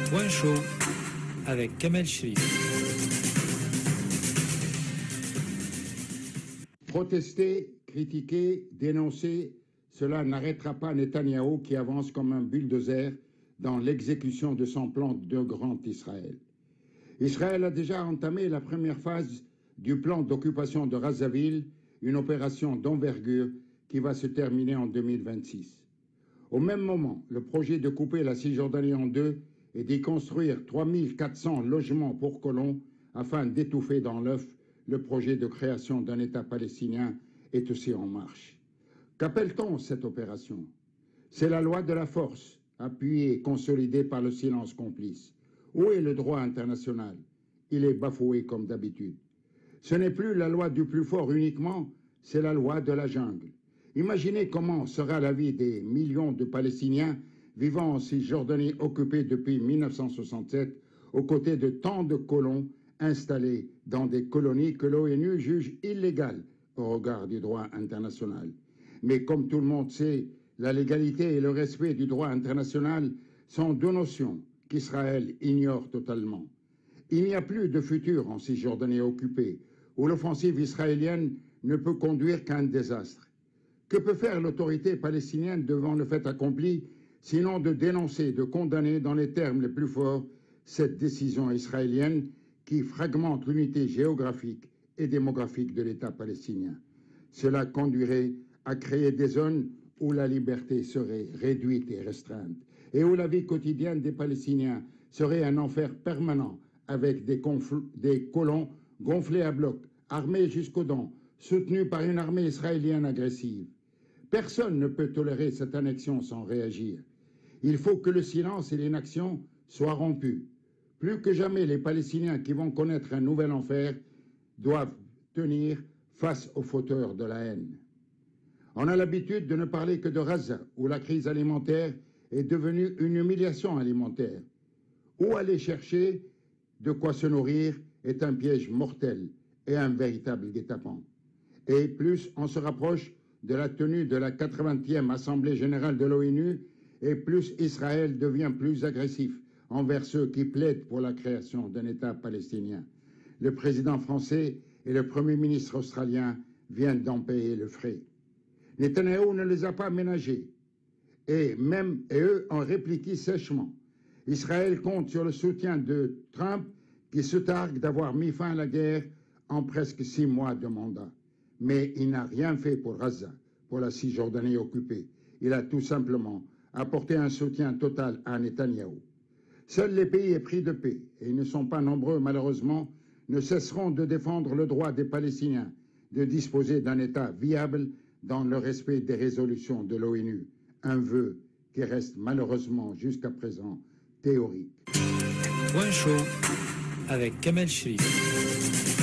Point chaud avec Kamel Chérif. Protester, critiquer, dénoncer, cela n'arrêtera pas Netanyahou qui avance comme un bulldozer dans l'exécution de son plan de grand Israël. Israël a déjà entamé la première phase du plan d'occupation de Razaville, une opération d'envergure qui va se terminer en 2026. Au même moment, le projet de couper la Cisjordanie en deux et d'y construire 3400 logements pour colons afin d'étouffer dans l'œuf le projet de création d'un État palestinien est aussi en marche. Qu'appelle-t-on cette opération? C'est la loi de la force, appuyée et consolidée par le silence complice. Où est le droit international? Il est bafoué comme d'habitude. Ce n'est plus la loi du plus fort uniquement, c'est la loi de la jungle. Imaginez comment sera la vie des millions de Palestiniens vivant en Cisjordanie occupée depuis 1967, aux côtés de tant de colons installés dans des colonies que l'ONU juge illégales au regard du droit international. Mais comme tout le monde sait, la légalité et le respect du droit international sont deux notions qu'Israël ignore totalement. Il n'y a plus de futur en Cisjordanie occupée, où l'offensive israélienne ne peut conduire qu'à un désastre. Que peut faire l'autorité palestinienne devant le fait accompli, sinon de dénoncer, de condamner dans les termes les plus forts cette décision israélienne qui fragmente l'unité géographique et démographique de l'État palestinien. Cela conduirait à créer des zones où la liberté serait réduite et restreinte et où la vie quotidienne des Palestiniens serait un enfer permanent avec des colons gonflés à bloc, armés jusqu'aux dents, soutenus par une armée israélienne agressive. Personne ne peut tolérer cette annexion sans réagir. Il faut que le silence et l'inaction soient rompus. Plus que jamais, les Palestiniens qui vont connaître un nouvel enfer doivent tenir face aux fauteurs de la haine. On a l'habitude de ne parler que de Gaza, où la crise alimentaire est devenue une humiliation alimentaire. Où aller chercher de quoi se nourrir est un piège mortel et un véritable guet-apens. Et plus on se rapproche de la tenue de la 80e Assemblée générale de l'ONU, et plus Israël devient plus agressif envers ceux qui plaident pour la création d'un État palestinien. Le président français et le Premier ministre australien viennent d'en payer le frais. Netanyahou ne les a pas ménagés, et eux ont répliqué sèchement. Israël compte sur le soutien de Trump, qui se targue d'avoir mis fin à la guerre en presque 6 mois de mandat. Mais il n'a rien fait pour Gaza, pour la Cisjordanie occupée. Il a tout simplement apporté un soutien total à Netanyahou. Seuls les pays épris de paix, et ils ne sont pas nombreux malheureusement, ne cesseront de défendre le droit des Palestiniens de disposer d'un État viable dans le respect des résolutions de l'ONU. Un vœu qui reste malheureusement jusqu'à présent théorique. Point chaud avec Kamel Chérif.